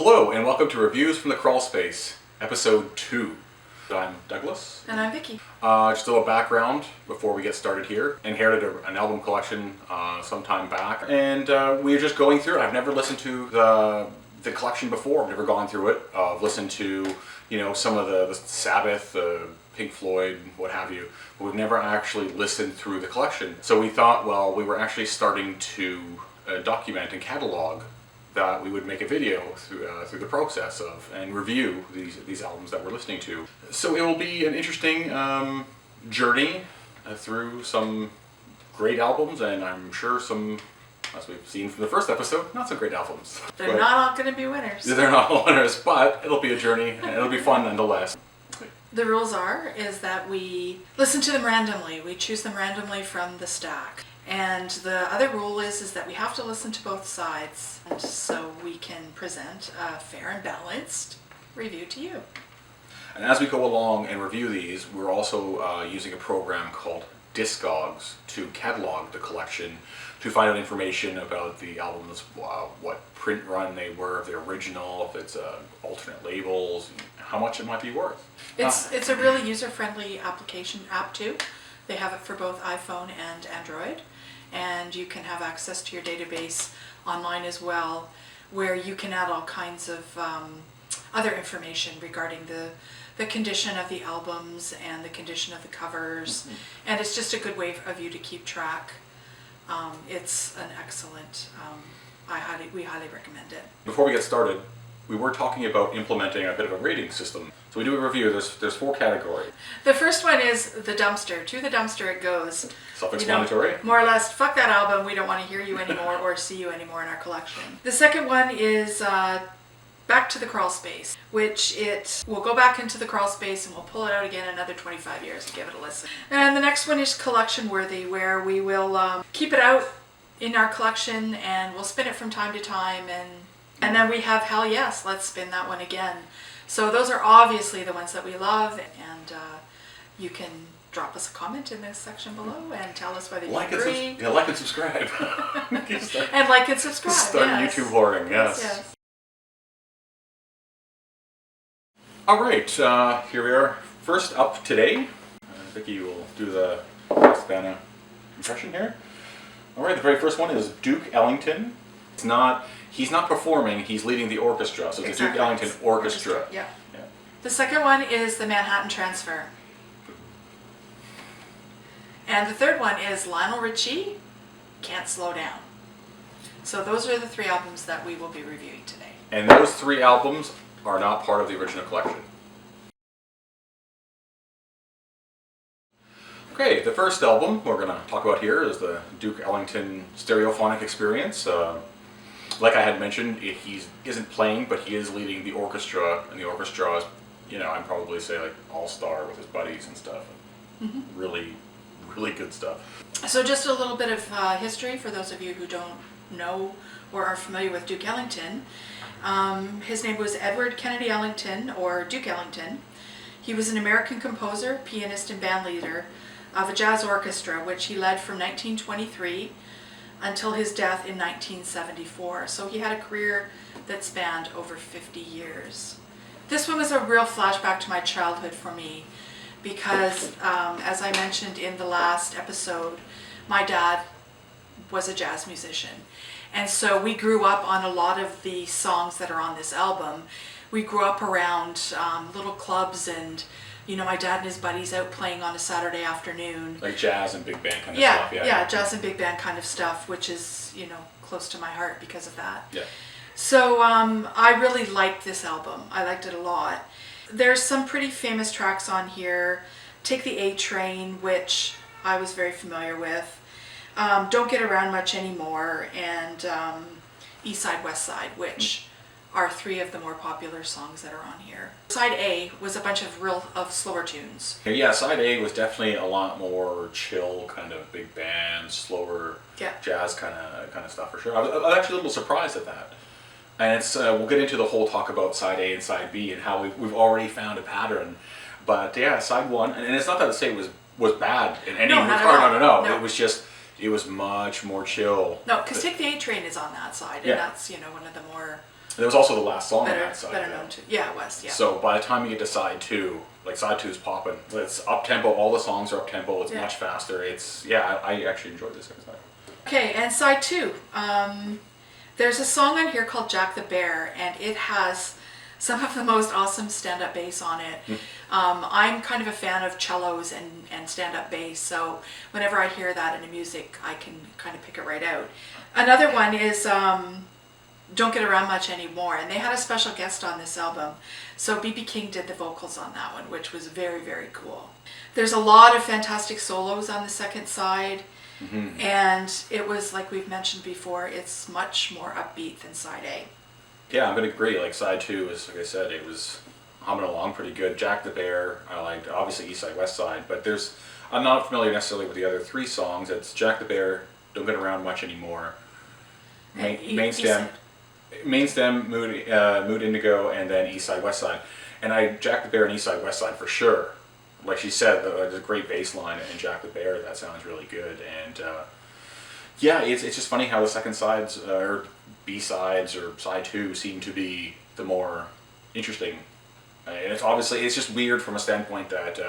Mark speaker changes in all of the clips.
Speaker 1: Hello and welcome to Reviews from the Crawl Space, Episode 2. I'm Douglas.
Speaker 2: And I'm Vicky.
Speaker 1: Just a little background before we get started here. Inherited an album collection some time back, and we were just going through it. I've never listened to the collection before. I've never gone through it. I've listened to, some of the Sabbath, Pink Floyd, what have you. But we've never actually listened through the collection. So we thought, well, we were actually starting to document and catalog that we would make a video through the process of and review these albums that we're listening to. So it will be an interesting journey through some great albums, and I'm sure some, as we've seen from the first episode, not so great albums.
Speaker 2: They're not all going to be winners.
Speaker 1: They're not all winners, but it'll be a journey and it'll be fun nonetheless.
Speaker 2: The rules is that we listen to them randomly. We choose them randomly from the stack. And the other rule is that we have to listen to both sides, and so we can present a fair and balanced review to you.
Speaker 1: And as we go along and review these, we're also using a program called Discogs to catalog the collection, to find out information about the albums, what print run they were, if they're original, if it's alternate labels, how much it might be worth.
Speaker 2: It's a really user-friendly app too. They have it for both iPhone and Android. And you can have access to your database online as well, where you can add all kinds of other information regarding the condition of the albums and the condition of the covers. Mm-hmm. And it's just a good way of you to keep track. It's an excellent, we highly recommend it.
Speaker 1: Before we get started, we were talking about implementing a bit of a rating system. So we do a review. There's 4 categories.
Speaker 2: The first one is the dumpster. To the dumpster it goes.
Speaker 1: Self-explanatory.
Speaker 2: More or less, fuck that album. We don't want to hear you anymore or see you anymore in our collection. The second one is back to the crawl space, which we'll go back into the crawl space and we'll pull it out again another 25 years and give it a listen. And the next one is collection worthy, where we will keep it out in our collection and we'll spin it from time to time, and then we have hell yes, let's spin that one again. So those are obviously the ones that we love, and you can drop us a comment in this section below and tell us whether you agree.
Speaker 1: Like and subscribe.
Speaker 2: And like and subscribe.
Speaker 1: Start YouTube whoring, yes. All right, here we are. First up today, Vicky will do the Savannah impression here. All right, the very first one is Duke Ellington. He's not performing, he's leading the orchestra, so it's the Duke Ellington Orchestra.
Speaker 2: Yeah. The second one is the Manhattan Transfer. And the third one is Lionel Richie, Can't Slow Down. So those are the 3 albums that we will be reviewing today.
Speaker 1: And those 3 albums are not part of the original collection. Okay, the first album we're going to talk about here is the Duke Ellington Stereophonic Experience. Like I had mentioned, he isn't playing, but he is leading the orchestra, and the orchestra is, I'd probably say like all-star with his buddies and stuff. Mm-hmm. Really, really good stuff. So
Speaker 2: just a little bit of history for those of you who don't know or are familiar with Duke Ellington. His name was Edward Kennedy Ellington, or Duke Ellington. He was an American composer, pianist, and band leader of a jazz orchestra, which he led from 1923 until his death in 1974. So he had a career that spanned over 50 years. This one was a real flashback to my childhood for me because, as I mentioned in the last episode, my dad was a jazz musician. And so we grew up on a lot of the songs that are on this album. We grew up around little clubs and my dad and his buddies out playing on a Saturday afternoon. Like
Speaker 1: jazz and big band kind of stuff.
Speaker 2: Yeah, jazz and big band kind of stuff, which is, close to my heart because of that.
Speaker 1: Yeah.
Speaker 2: So I really liked this album. I liked it a lot. There's some pretty famous tracks on here. Take the A Train, which I was very familiar with. Don't Get Around Much Anymore, and East Side, West Side, which are 3 of the more popular songs that are on here. Side A was a bunch of slower tunes.
Speaker 1: Yeah, side A was definitely a lot more chill, kind of big band, slower jazz kind of stuff for sure. I was actually a little surprised at that. And it's we'll get into the whole talk about side A and side B and how we've already found a pattern. But yeah, side 1, and it's not that to say it was bad in any regard. No. It was much more chill.
Speaker 2: No, because Take the A Train is on that side, and that's one of the more
Speaker 1: There was also the last song on
Speaker 2: better
Speaker 1: that side.
Speaker 2: better known to. Yeah, it was. Yeah.
Speaker 1: So by the time you get to side two, like side two is popping. It's up tempo. All the songs are up tempo. It's much faster. It's I actually enjoyed this second side.
Speaker 2: Okay, and side two. There's a song on here called Jack the Bear, and it has some of the most awesome stand-up bass on it. I'm kind of a fan of cellos and stand-up bass, so whenever I hear that in the music, I can kind of pick it right out. Another one is Don't Get Around Much Anymore, and they had a special guest on this album. So B.B. King did the vocals on that one, which was very, very cool. There's a lot of fantastic solos on the second side, and it was, like we've mentioned before, it's much more upbeat than side A.
Speaker 1: Yeah, I'm going to agree. Like side two is, like I said, it was humming along pretty good. Jack the Bear, I liked, obviously East Side, West Side, but I'm not familiar necessarily with the other three songs. It's Jack the Bear, Don't Get Around Much Anymore, Main Stem, Mood Indigo, and then East Side, West Side. And Jack the Bear and East Side, West Side for sure. Like she said, there's a great bass line in Jack the Bear. That sounds really good. And yeah, it's just funny how the second sides, or B-sides, or side two seem to be the more interesting. And it's just weird from a standpoint that,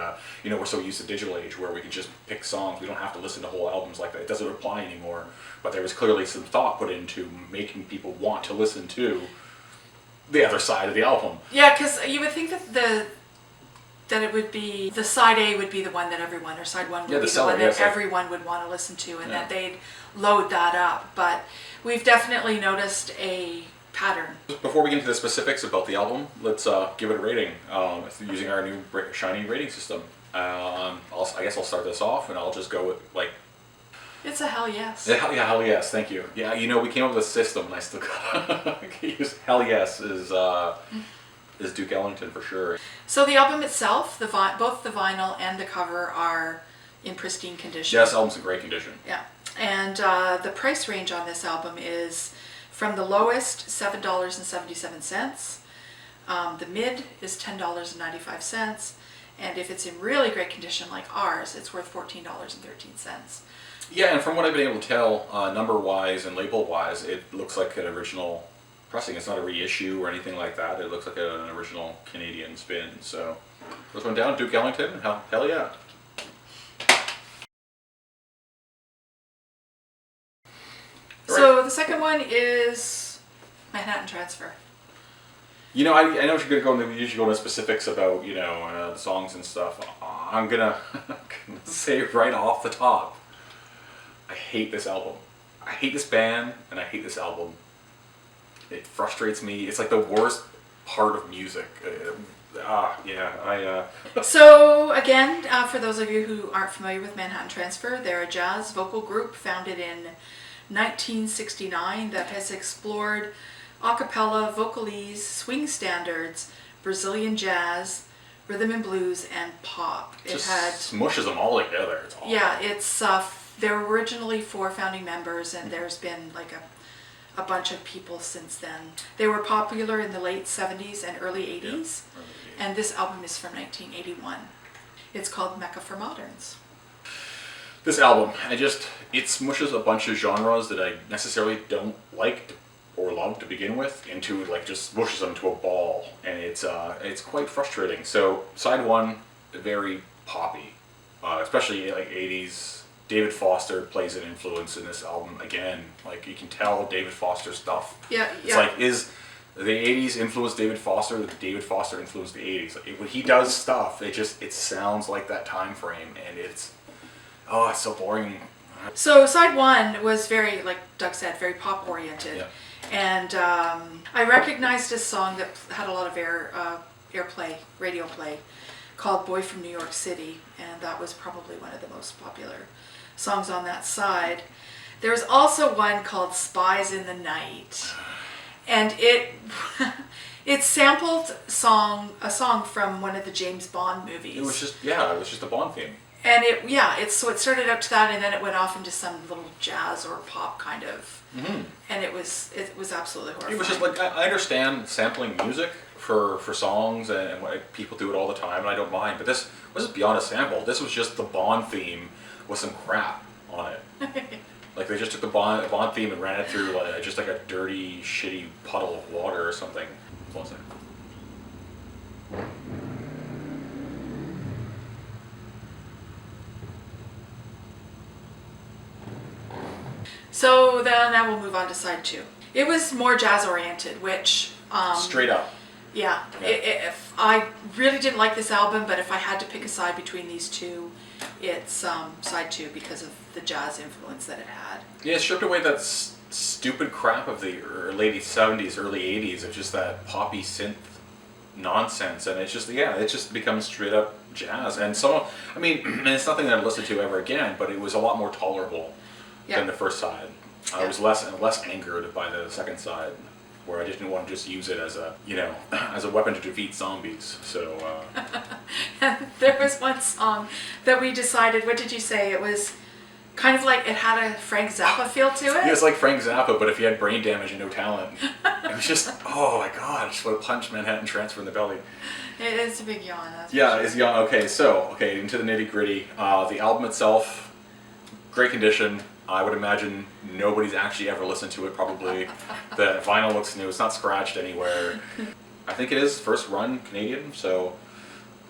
Speaker 1: we're so used to digital age where we can just pick songs. We don't have to listen to whole albums like that. It doesn't apply anymore. But there was clearly some thought put into making people want to listen to the other side of the album.
Speaker 2: Yeah, because you would think that it would be, the side A would be the one that everyone, or side one would be the one that everyone would want to listen to, and that they'd load that up. But we've definitely noticed a pattern.
Speaker 1: Before we get into the specifics about the album, let's give it a rating using our new shiny rating system. I guess I'll start this off, and I'll just go with
Speaker 2: It's a hell yes.
Speaker 1: Yeah, hell yes, thank you. Yeah, we came up with a system, and I still got use hell yes is Duke Ellington for sure.
Speaker 2: So the album itself, both the vinyl and the cover are in pristine condition.
Speaker 1: Yes, album's in great condition.
Speaker 2: Yeah, and the price range on this album is from the lowest $7.77. The mid is $10.95, and if it's in really great condition like ours, it's worth $14.13.
Speaker 1: Yeah, and from what I've been able to tell, number-wise and label-wise, it looks like an original pressing. It's not a reissue or anything like that. It looks like an original Canadian spin. So, first one down, Duke Ellington. Hell yeah.
Speaker 2: So the second one is Manhattan Transfer.
Speaker 1: I know you're going to go usually go into specifics about, the songs and stuff. I'm gonna say right off the top, I hate this album. I hate this band, and I hate this album. It frustrates me. It's like the worst part of music.
Speaker 2: So again, for those of you who aren't familiar with Manhattan Transfer, they're a jazz vocal group founded in 1969 that has explored a cappella, vocalese, swing standards, Brazilian jazz, rhythm and blues, and pop.
Speaker 1: Just smushes them all together. It's awesome.
Speaker 2: Yeah, it's there were originally 4 founding members, and there's been like a bunch of people since then. They were popular in the late 70s and early 80s, and this album is from 1981. It's called Mecca for Moderns.
Speaker 1: This album, it smushes a bunch of genres that I necessarily don't like or love to begin with into just smushes them to a ball, and it's quite frustrating. So side one, very poppy, especially 80s. David Foster plays an influence in this album again. You can tell David Foster stuff.
Speaker 2: Yeah.
Speaker 1: It's is the 80s influenced David Foster, David Foster influenced the 80s. When he does stuff, it sounds like that time frame, and it's so boring.
Speaker 2: So side one was very, like Doug said, very pop oriented.
Speaker 1: Yeah.
Speaker 2: And I recognized a song that had a lot of airplay, radio play, called Boy from New York City, and that was probably one of the most popular songs on that side. There's also one called Spies in the Night, and it sampled a song from one of the James Bond movies.
Speaker 1: It was just a Bond theme.
Speaker 2: And so it started out to that, and then it went off into some little jazz or pop kind of, and it was absolutely horrifying.
Speaker 1: It was just I understand sampling music for songs, and people do it all the time, and I don't mind. But this wasn't beyond a sample. This was just the Bond theme with some crap on it. they just took the Bond theme and ran it through just like a dirty, shitty puddle of water or something. One second.
Speaker 2: So then now we'll move on to side 2. It was more jazz oriented, which
Speaker 1: Straight up.
Speaker 2: yeah. If I really didn't like this album, but if I had to pick a side between these two, it's side 2 because of the jazz influence that it had.
Speaker 1: Yeah, it stripped away that stupid crap of the late 70s, early 80s of just that poppy synth nonsense, and it's just becomes straight up jazz. And and it's nothing that I'd listen to ever again, but it was a lot more tolerable than the first side. I was less angered by the second side, where I just didn't want to just use it as a as a weapon to defeat zombies. So
Speaker 2: there was one song that we decided. What did you say? It was kind of like it had a Frank Zappa feel to it.
Speaker 1: Yeah, it's like Frank Zappa, but if you had brain damage and no talent. It was just, oh my god, I just want to punch Manhattan Transfer in the belly.
Speaker 2: It's a big yawn.
Speaker 1: It's yawn. Okay, into the nitty gritty. The album itself, great condition. I would imagine nobody's actually ever listened to it, probably. The vinyl looks new, it's not scratched anywhere. I think it is first run Canadian, so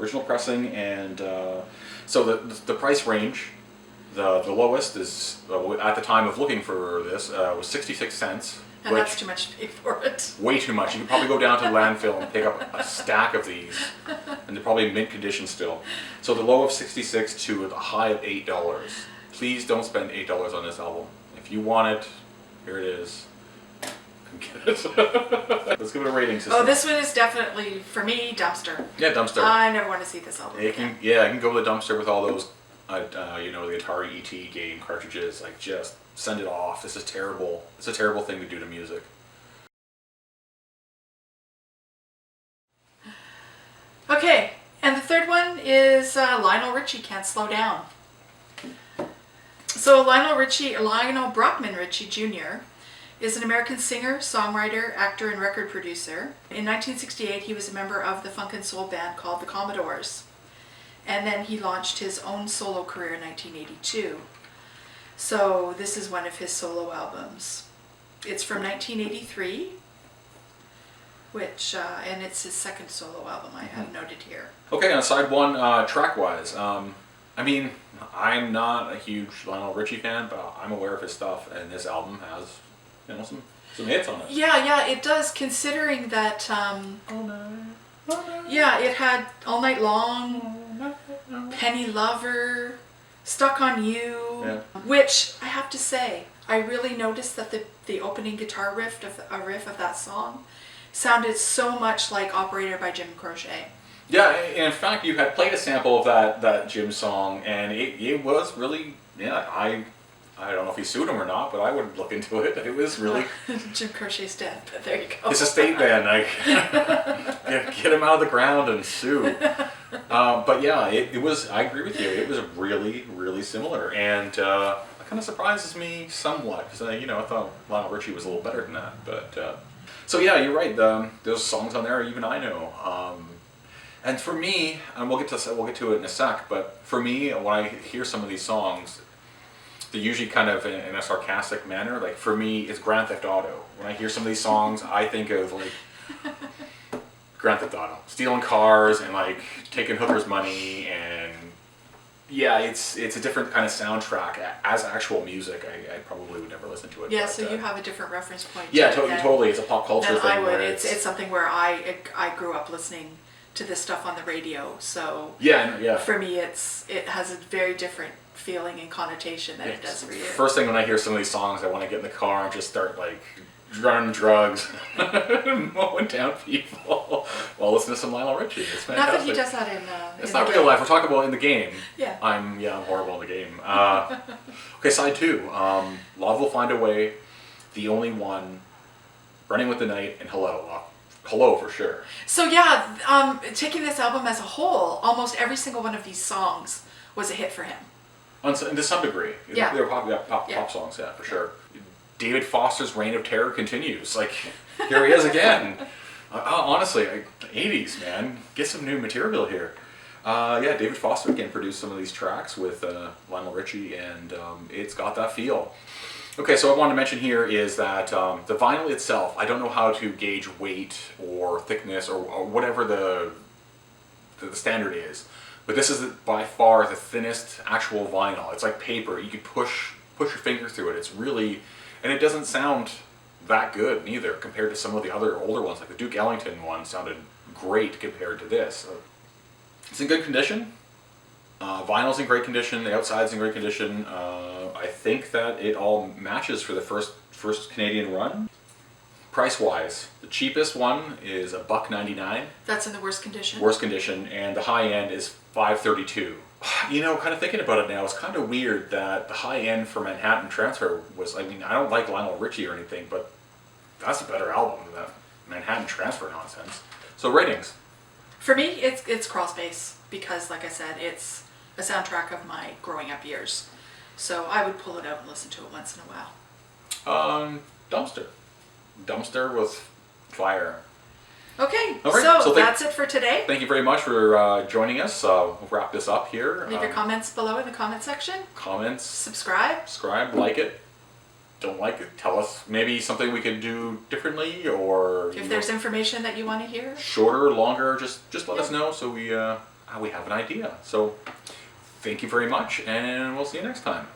Speaker 1: original pressing, and so the price range, the lowest is, at the time of looking for this, was 66 cents.
Speaker 2: And that's too much to pay for it.
Speaker 1: Way too much. You could probably go down to the landfill and pick up a stack of these, and they're probably in mint condition still. So the low of 66 to the high of $8. Please don't spend $8 on this album. If you want it, here it is. Come get it. Let's give it a rating system.
Speaker 2: Oh, this one is definitely, for me, dumpster.
Speaker 1: Yeah, dumpster.
Speaker 2: I never want to see this album again.
Speaker 1: I can go to the dumpster with all those, the Atari ET game cartridges. Like, just send it off. This is terrible. It's a terrible thing to do to music.
Speaker 2: Okay, and the third one is Lionel Richie, Can't Slow Down. So Lionel Brockman Richie Jr. is an American singer, songwriter, actor, and record producer. In 1968, he was a member of the funk and soul band called the Commodores. And then he launched his own solo career in 1982. So this is one of his solo albums. It's from 1983, and it's his second solo album I have noted here. Okay,
Speaker 1: on side 1, track-wise, I'm not a huge Lionel Richie fan, but I'm aware of his stuff, and this album has, some hits on it.
Speaker 2: Yeah, it does, considering that, it had All Night Long, Penny Lover, Stuck on You, which, I have to say, I really noticed that the opening guitar riff of that song sounded so much like Operator by Jim Croce.
Speaker 1: Yeah, and in fact, you had played a sample of that Jim song, and it was really, I don't know if he sued him or not, but I would look into it. It was really...
Speaker 2: Jim Croce's dead, but there you go.
Speaker 1: It's a state band. Get him out of the ground and sue. But yeah, it was, I agree with you, it was really, really similar, and it kind of surprises me somewhat, because I thought Lionel Richie was a little better than that, but... So yeah, you're right, those songs on there, even I know. And for me, and we'll get to it in a sec, but for me, when I hear some of these songs, they're usually kind of in a sarcastic manner. Like, for me, it's Grand Theft Auto. When I hear some of these songs, I think of, like, Grand Theft Auto. Stealing cars and, like, taking hookers' money, and yeah, it's a different kind of soundtrack. As actual music, I probably would never listen to it.
Speaker 2: Yeah, but, so you have a different reference point.
Speaker 1: Yeah, totally. It's a pop culture thing.
Speaker 2: I would. It's something where I grew up listening to this stuff on the radio, so for me it has a very different feeling and connotation than it does for you.
Speaker 1: First thing when I hear some of these songs, I want to get in the car and just start like running drugs, mowing down people while listening to some Lionel Richie. It's fantastic.
Speaker 2: Not that he does that in
Speaker 1: it's not real life. We're talking about in the game.
Speaker 2: Yeah.
Speaker 1: I'm horrible in the game. Okay, side 2. Love Will Find a Way, The Only One, Running with the Night, and Hello. Hello for sure. So
Speaker 2: yeah, taking this album as a whole, almost every single one of these songs was a hit for him.
Speaker 1: To some degree.
Speaker 2: Yeah.
Speaker 1: They were pop songs, for sure. David Foster's reign of terror continues. Like, here he is again. Honestly, 80s, man. Get some new material here. David Foster again produced some of these tracks with Lionel Richie, and it's got that feel. Okay, so what I wanted to mention here is that the vinyl itself, I don't know how to gauge weight or thickness or whatever the standard is, but this is by far the thinnest actual vinyl. It's like paper. You could push your finger through it. It's really, and it doesn't sound that good neither compared to some of the other older ones. Like the Duke Ellington one sounded great compared to this. It's in good condition. Vinyl's in great condition. The outside's in great condition. I think that it all matches for the first Canadian run. Price-wise, the cheapest one is $1.99.
Speaker 2: That's in the worst condition.
Speaker 1: Worst condition, and the high end is $5.32. You know, kind of thinking about it now, it's kind of weird that the high end for Manhattan Transfer was. I mean, I don't like Lionel Richie or anything, but that's a better album than that Manhattan Transfer nonsense. So ratings.
Speaker 2: For me, it's Crawlspace because, like I said, it's a soundtrack of my growing up years. So I would pull it out and listen to it once in a while. Dumpster with fire. Okay,
Speaker 1: All right,
Speaker 2: so that's it for today.
Speaker 1: Thank you very much for joining us. We'll wrap this up here.
Speaker 2: Leave your comments below in the comment section.
Speaker 1: Comments.
Speaker 2: Subscribe,
Speaker 1: like it. Don't like it. Tell us maybe something we could do differently, or
Speaker 2: if there's information that you want to hear.
Speaker 1: Shorter, longer, just let us know so we have an idea. So thank you very much, and we'll see you next time.